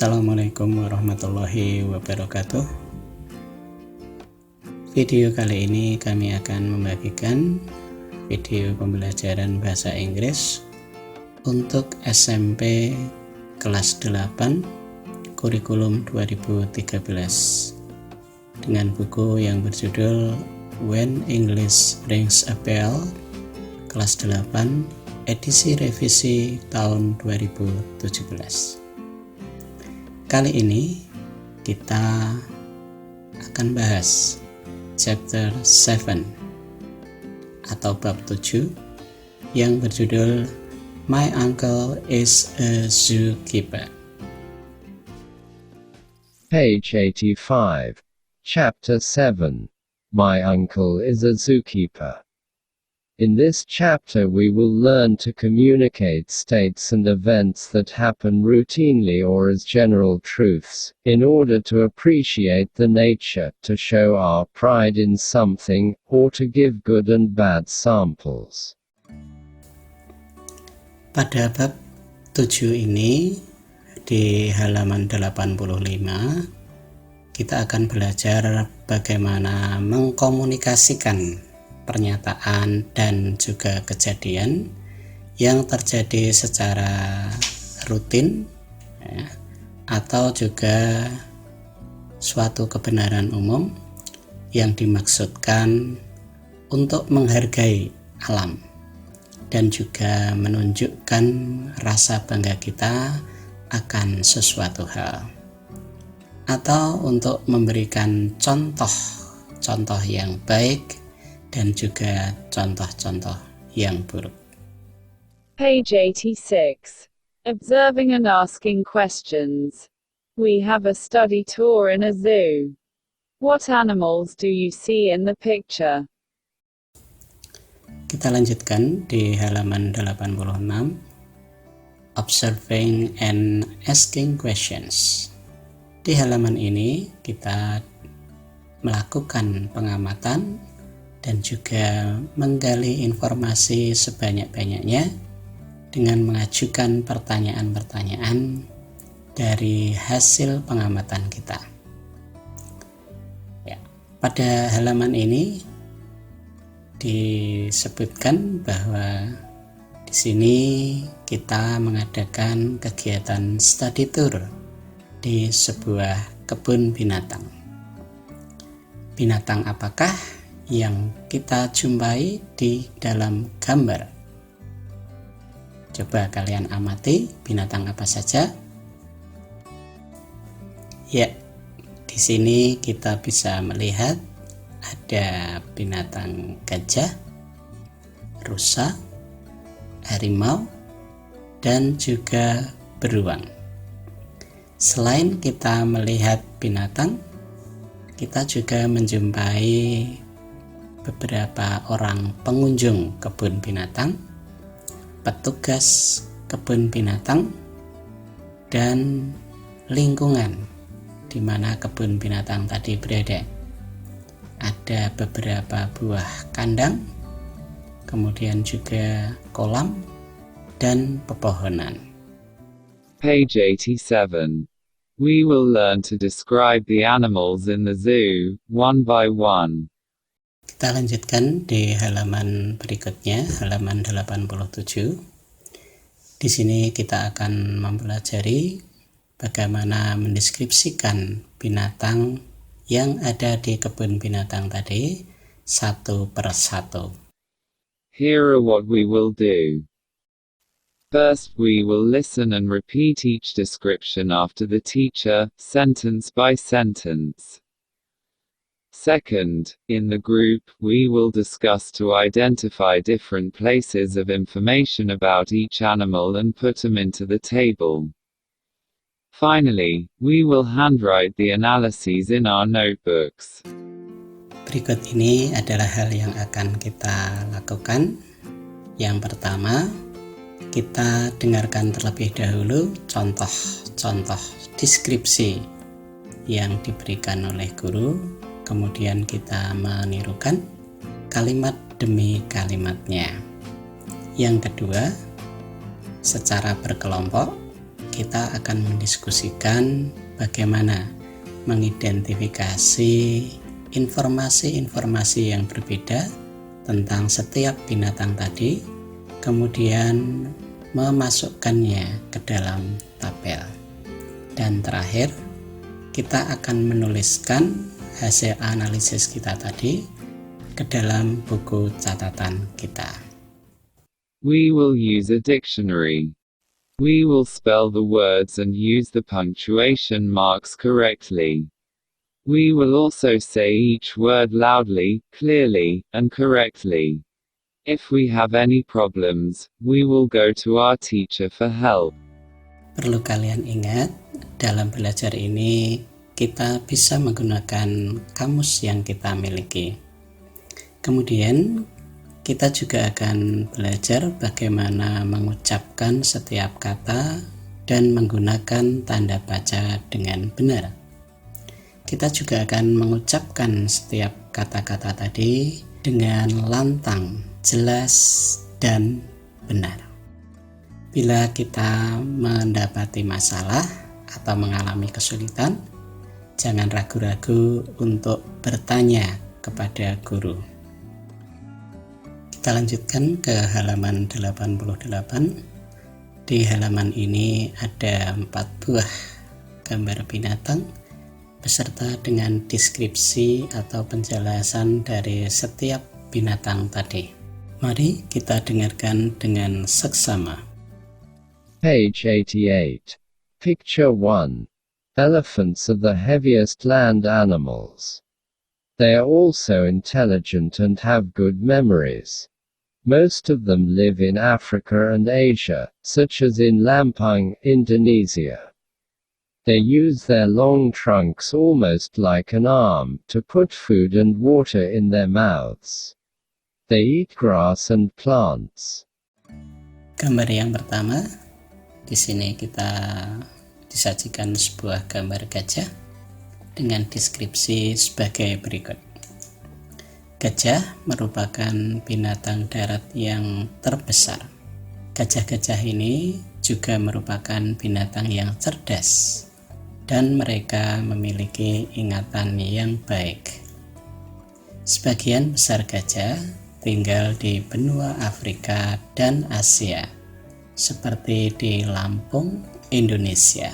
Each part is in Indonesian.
Assalamualaikum warahmatullahi wabarakatuh. Video kali ini kami akan membagikan video pembelajaran bahasa Inggris untuk SMP kelas 8 kurikulum 2013 dengan buku yang berjudul When English Rings a Bell kelas 8 edisi revisi tahun 2017. Kali ini kita akan bahas chapter 7 atau bab 7 yang berjudul My Uncle is a Zookeeper. Page 85, Chapter 7, My Uncle is a Zookeeper. In this chapter we will learn to communicate states and events that happen routinely or as general truths, in order to appreciate the nature, to show our pride in something, or to give good and bad samples. Pada bab 7 ini, di halaman 85, kita akan belajar bagaimana mengkomunikasikan pernyataan dan juga kejadian yang terjadi secara rutin ya, atau juga suatu kebenaran umum yang dimaksudkan untuk menghargai alam dan juga menunjukkan rasa bangga kita akan sesuatu hal, atau untuk memberikan contoh yang baik dan juga contoh-contoh yang buruk. Page 86. Observing and asking questions. We have a study tour in a zoo. What animals do you see in the picture? Kita lanjutkan di halaman 86. Observing and asking questions. Di halaman ini kita melakukan pengamatan dan juga menggali informasi sebanyak-banyaknya dengan mengajukan pertanyaan-pertanyaan dari hasil pengamatan kita. Ya, pada halaman ini disebutkan bahwa di sini kita mengadakan kegiatan study tour di sebuah kebun binatang. Binatang apakah yang kita jumpai di dalam gambar? Coba kalian amati binatang apa saja. Ya, di sini kita bisa melihat ada binatang gajah, rusa, harimau, dan juga beruang. Selain kita melihat binatang, kita juga menjumpai beberapa orang pengunjung kebun binatang, petugas kebun binatang, dan lingkungan di mana kebun binatang tadi berada. Ada beberapa buah kandang, kemudian juga kolam dan pepohonan. Page 87. We will learn to describe the animals in the zoo, one by one. Kita lanjutkan di halaman berikutnya, halaman 87. Di sini kita akan mempelajari bagaimana mendeskripsikan binatang yang ada di kebun binatang tadi satu per satu. Here are what we will do. First, we will listen and repeat each description after the teacher, sentence by sentence. Second, in the group, we will discuss to identify different places of information about each animal and put them into the table. Finally, we will handwrite the analyses in our notebooks. Berikut ini adalah hal yang akan kita lakukan. Yang pertama, kita dengarkan terlebih dahulu contoh-contoh deskripsi yang diberikan oleh guru. Kemudian kita menirukan kalimat demi kalimatnya. Yang kedua, secara berkelompok kita akan mendiskusikan bagaimana mengidentifikasi informasi-informasi yang berbeda tentang setiap binatang tadi, kemudian memasukkannya ke dalam tabel. Dan terakhir, kita akan menuliskan hasil analisis kita tadi ke dalam buku catatan kita. We will use a dictionary. We will spell the words and use the punctuation marks correctly. We will also say each word loudly, clearly, and correctly. If we have any problems, we will go to our teacher for help. Perlu kalian ingat, dalam belajar ini kita bisa menggunakan kamus yang kita miliki. Kemudian kita juga akan belajar bagaimana mengucapkan setiap kata dan menggunakan tanda baca dengan benar. Kita juga akan mengucapkan setiap kata-kata tadi dengan lantang, jelas, dan benar. Bila kita mendapati masalah atau mengalami kesulitan, jangan ragu-ragu untuk bertanya kepada guru. Kita lanjutkan ke halaman 88. Di halaman ini ada 4 buah gambar binatang beserta dengan deskripsi atau penjelasan dari setiap binatang tadi. Mari kita dengarkan dengan seksama. Page 88. Picture 1. Elephants are the heaviest land animals. They are also intelligent and have good memories. Most of them live in Africa and Asia, such as in Lampung, Indonesia. They use their long trunks almost like an arm to put food and water in their mouths. They eat grass and plants. Gambar yang pertama, di sini kita disajikan sebuah gambar gajah dengan deskripsi sebagai berikut. Gajah merupakan binatang darat yang terbesar. Gajah-gajah ini juga merupakan binatang yang cerdas dan mereka memiliki ingatan yang baik. Sebagian besar gajah tinggal di benua Afrika dan Asia, seperti di Lampung, Indonesia.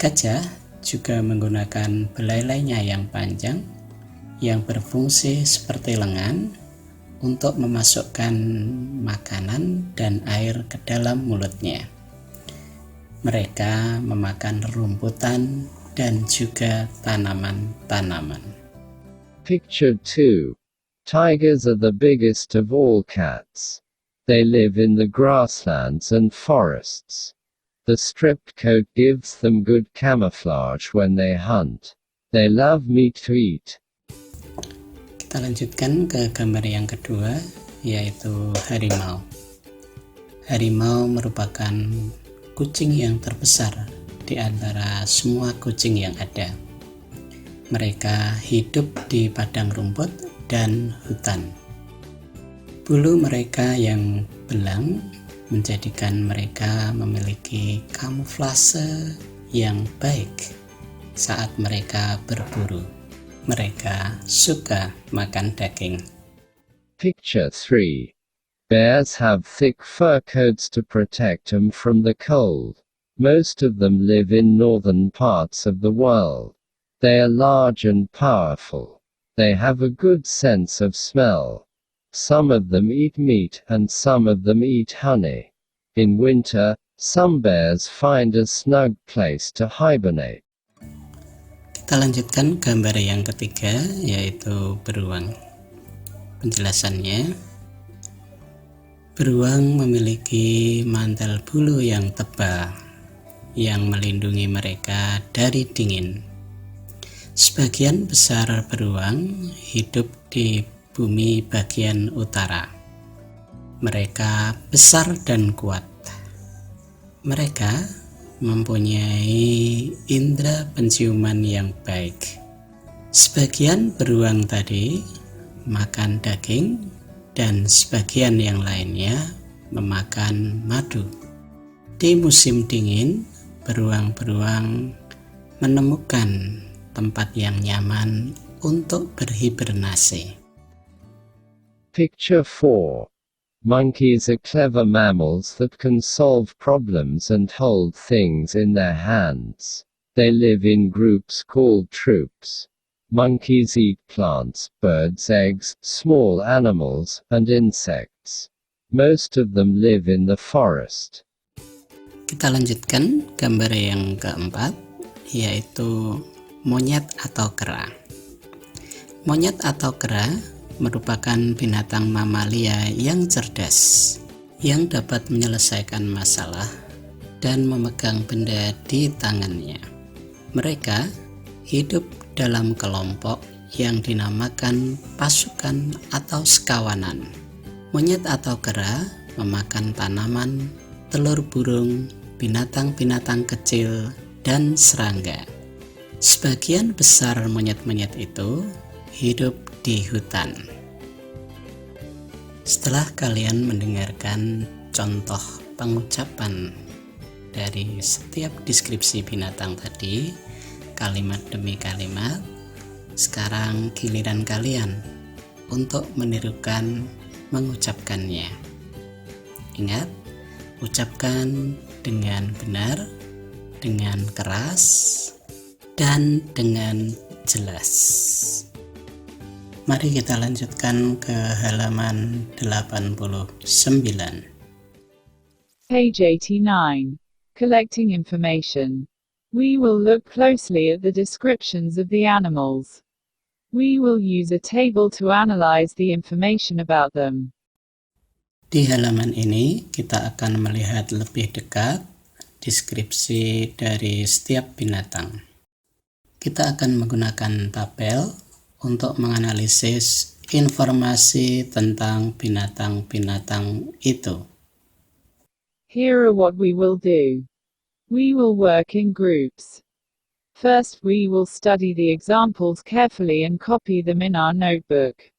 Gajah juga menggunakan belalainya yang panjang yang berfungsi seperti lengan untuk memasukkan makanan dan air ke dalam mulutnya. Mereka memakan rumputan dan juga tanaman-tanaman. Picture 2. Tigers are the biggest of all cats. They live in the grasslands and forests. The striped coat gives them good camouflage when they hunt. They love meat to eat. Kita lanjutkan ke gambar yang kedua, yaitu harimau. Harimau merupakan kucing yang terbesar di antara semua kucing yang ada. Mereka hidup di padang rumput dan hutan. Bulu mereka yang belang menjadikan mereka memiliki kamuflase yang baik saat mereka berburu. Mereka suka makan daging. Picture 3. Bears have thick fur coats to protect them from the cold. Most of them live in northern parts of the world. They are large and powerful. They have a good sense of smell. Some of them eat meat and some of them eat honey. In winter, some bears find a snug place to hibernate. Kita lanjutkan gambar yang ketiga, yaitu beruang. Penjelasannya, beruang memiliki mantel bulu yang tebal yang melindungi mereka dari dingin. Sebagian besar beruang hidup di bumi bagian utara. Mereka besar dan kuat. Mereka mempunyai indera penciuman yang baik. Sebagian beruang tadi makan daging dan sebagian yang lainnya memakan madu. Di musim dingin, beruang-beruang menemukan tempat yang nyaman untuk berhibernasi. Picture 4. Monkeys are clever mammals that can solve problems and hold things in their hands. They live in groups called troops. Monkeys eat plants, birds' eggs, small animals, and insects. Most of them live in the forest. Kita lanjutkan gambar yang keempat, yaitu monyet atau kera. Monyet atau kera merupakan binatang mamalia yang cerdas, yang dapat menyelesaikan masalah dan memegang benda di tangannya. Mereka hidup dalam kelompok yang dinamakan pasukan atau sekawanan. Monyet atau kera memakan tanaman, telur burung, binatang-binatang kecil, dan serangga. Sebagian besar monyet-monyet itu hidup di hutan. Setelah kalian mendengarkan contoh pengucapan dari setiap deskripsi binatang tadi, kalimat demi kalimat, sekarang giliran kalian untuk menirukan mengucapkannya. Ingat, ucapkan dengan benar, dengan keras, dan dengan jelas. Mari kita lanjutkan ke halaman 89. Page 89. Collecting information. We will look closely at the descriptions of the animals. We will use a table to analyze the information about them. Di halaman ini kita akan melihat lebih dekat deskripsi dari setiap binatang. Kita akan menggunakan tabel untuk menganalisis informasi tentang binatang-binatang itu. Here are what we will do. We will work in groups. First, we will study the examples carefully and copy them in our notebook.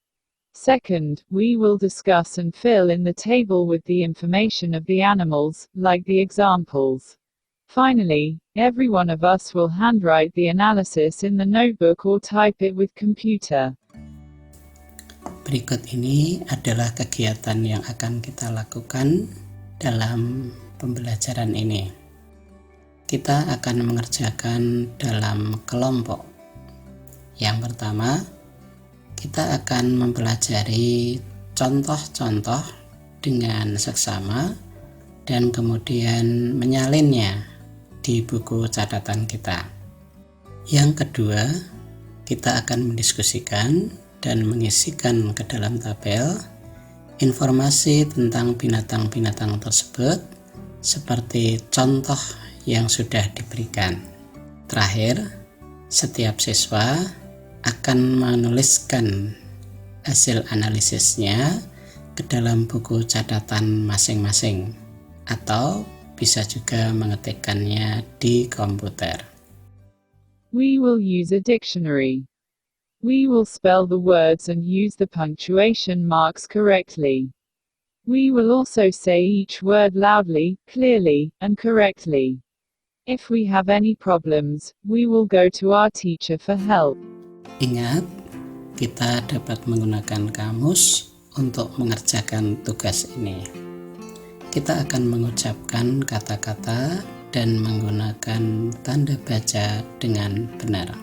Second, we will discuss and fill in the table with the information of the animals, like the examples. Finally, every one of us will handwrite the analysis in the notebook or type it with computer. Berikut ini adalah kegiatan yang akan kita lakukan dalam pembelajaran ini. Kita akan mengerjakan dalam kelompok. Yang pertama, kita akan mempelajari contoh-contoh dengan seksama dan kemudian menyalinnya di buku catatan kita. Yang kedua, kita akan mendiskusikan dan mengisikan ke dalam tabel informasi tentang binatang-binatang tersebut seperti contoh yang sudah diberikan. Terakhir, setiap siswa akan menuliskan hasil analisisnya ke dalam buku catatan masing-masing, atau bisa juga mengetikkannya di komputer. We will use a dictionary. We will spell the words and use the punctuation marks correctly. We will also say each word loudly, clearly, and correctly. If we have any problems, we will go to our teacher for help. Ingat, kita dapat menggunakan kamus untuk mengerjakan tugas ini. Kita akan mengucapkan kata-kata dan menggunakan tanda baca dengan benar.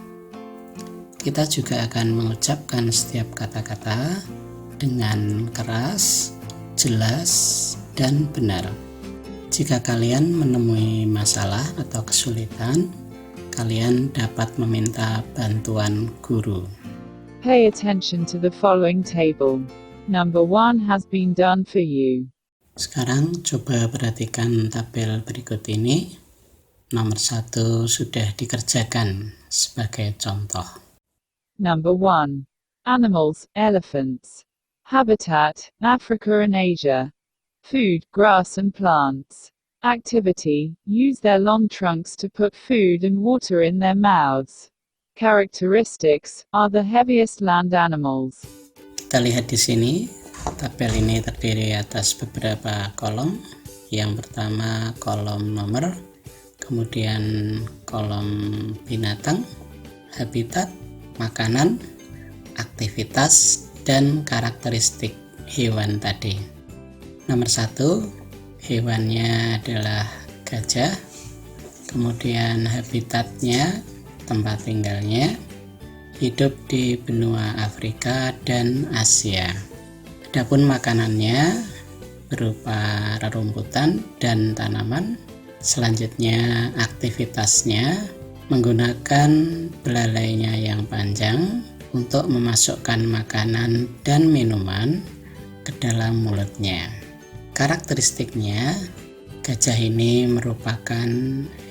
Kita juga akan mengucapkan setiap kata-kata dengan keras, jelas, dan benar. Jika kalian menemui masalah atau kesulitan, kalian dapat meminta bantuan guru. Pay attention to the following table. Number 1 has been done for you. Sekarang coba perhatikan tabel berikut ini. Nomor 1 sudah dikerjakan sebagai contoh. Number 1. Animals, elephants. Habitat, Africa and Asia. Food, grass and plants. Activity, use their long trunks to put food and water in their mouths. Characteristics, are the heaviest land animals. Kita lihat di sini, tabel ini terdiri atas beberapa kolom. Yang pertama kolom nomor, kemudian kolom binatang, habitat, makanan, aktivitas, dan karakteristik hewan tadi. Nomor 1, hewannya adalah gajah, kemudian habitatnya, tempat tinggalnya, hidup di benua Afrika dan Asia. Adapun makanannya berupa rerumputan dan tanaman. Selanjutnya aktivitasnya menggunakan belalainya yang panjang untuk memasukkan makanan dan minuman ke dalam mulutnya. Karakteristiknya, gajah ini merupakan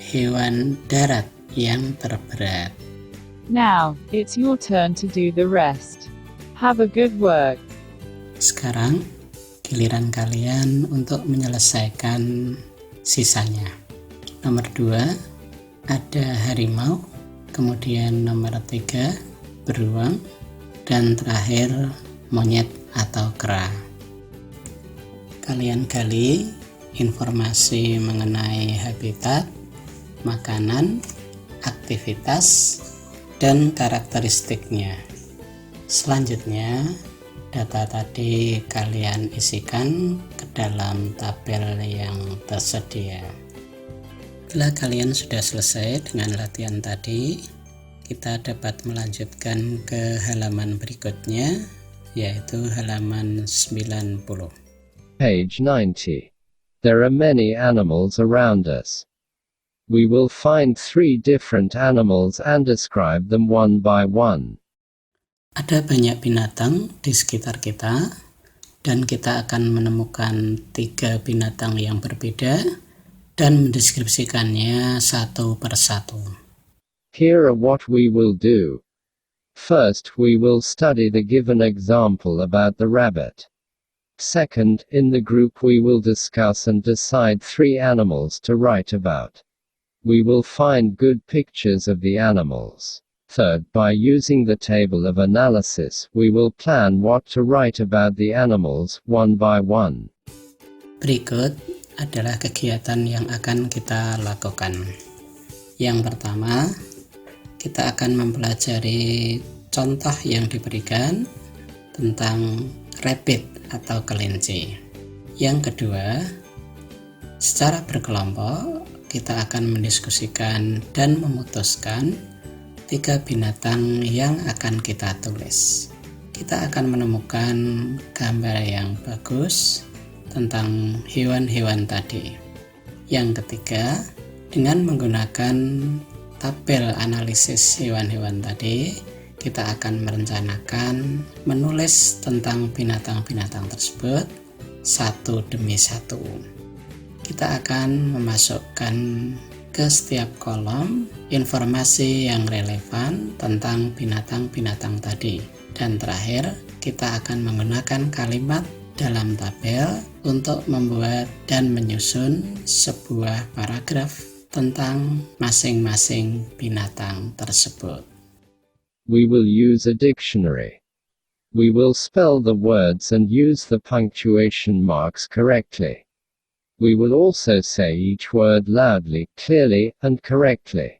hewan darat yang terberat. Now, it's your turn to do the rest. Have a good work. Sekarang giliran kalian untuk menyelesaikan sisanya. Nomor 2 ada harimau, kemudian nomor 3 beruang, dan terakhir monyet atau kera. Kalian gali informasi mengenai habitat, makanan, aktivitas, dan karakteristiknya. Selanjutnya, data tadi kalian isikan ke dalam tabel yang tersedia. Bila kalian sudah selesai dengan latihan tadi, kita dapat melanjutkan ke halaman berikutnya, yaitu halaman 90. Page 90. There are many animals around us. We will find 3 different animals and describe them one by one. Ada banyak binatang di sekitar kita, dan kita akan menemukan 3 binatang yang berbeda dan mendeskripsikannya satu persatu. Here are what we will do. First, we will study the given example about the rabbit. Second, in the group we will discuss and decide 3 animals to write about. We will find good pictures of the animals. Third, by using the table of analysis, we will plan what to write about the animals, one by one. Berikut adalah kegiatan yang akan kita lakukan. Yang pertama, kita akan mempelajari contoh yang diberikan tentang rabbit atau kelinci. Yang kedua, secara berkelompok, kita akan mendiskusikan dan memutuskan 3 binatang yang akan kita tulis. Kita akan menemukan gambar yang bagus tentang hewan-hewan tadi. Yang ketiga, dengan menggunakan tabel analisis hewan-hewan tadi, kita akan merencanakan menulis tentang binatang-binatang tersebut satu demi satu. Kita akan memasukkan ke setiap kolom informasi yang relevan tentang binatang-binatang tadi. Dan terakhir, kita akan menggunakan kalimat dalam tabel untuk membuat dan menyusun sebuah paragraf tentang masing-masing binatang tersebut. We will use a dictionary. We will spell the words and use the punctuation marks correctly. We will also say each word loudly, clearly, and correctly.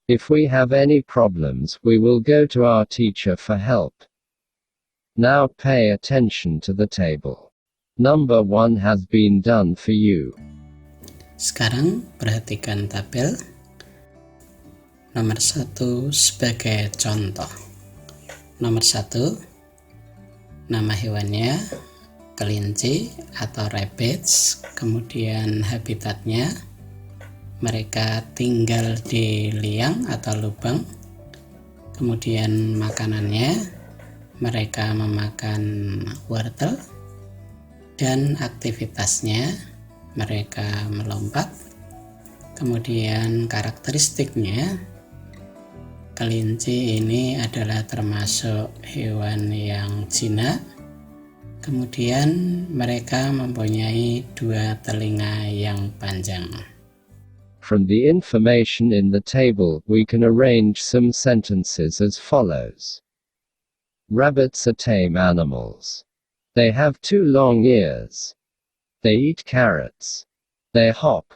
If we have any problems, we will go to our teacher for help. Now pay attention to the table. Number 1 has been done for you. Sekarang perhatikan tabel. Nomor 1 sebagai contoh. Nomor 1, nama hewannya kelinci atau rabbits, kemudian habitatnya, mereka tinggal di liang atau lubang, kemudian makanannya, mereka memakan wortel, dan aktivitasnya, mereka melompat, kemudian karakteristiknya, kelinci ini adalah termasuk hewan yang jinak. Kemudian mereka mempunyai 2 telinga yang panjang. From the information in the table, we can arrange some sentences as follows. Rabbits are tame animals. They have 2 long ears. They eat carrots. They hop.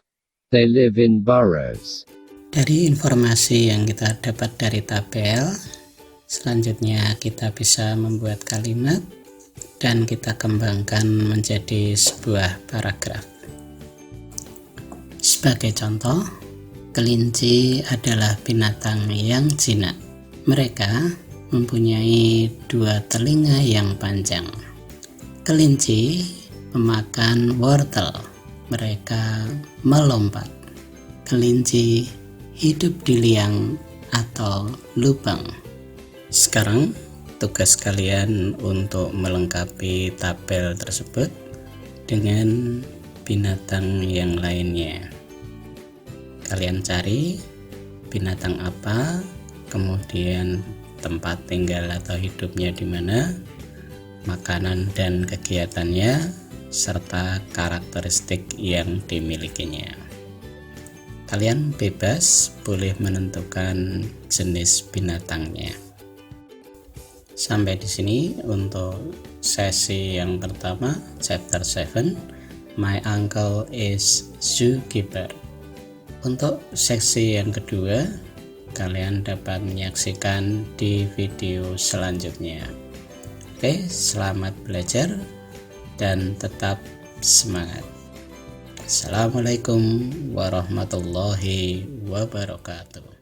They live in burrows. Dari informasi yang kita dapat dari tabel, selanjutnya kita bisa membuat kalimat dan kita kembangkan menjadi sebuah paragraf. Sebagai contoh, kelinci adalah binatang yang jinak. Mereka mempunyai 2 telinga yang panjang. Kelinci memakan wortel. Mereka melompat. Kelinci hidup di liang atau lubang. Sekarang tugas kalian untuk melengkapi tabel tersebut dengan binatang yang lainnya. Kalian cari binatang apa, kemudian tempat tinggal atau hidupnya di mana, makanan dan kegiatannya, serta karakteristik yang dimilikinya. Kalian bebas boleh menentukan jenis binatangnya. Sampai di sini untuk sesi yang pertama, chapter 7, My Uncle is Zookeeper. Untuk sesi yang kedua, kalian dapat menyaksikan di video selanjutnya. Oke, selamat belajar dan tetap semangat. Assalamualaikum warahmatullahi wabarakatuh.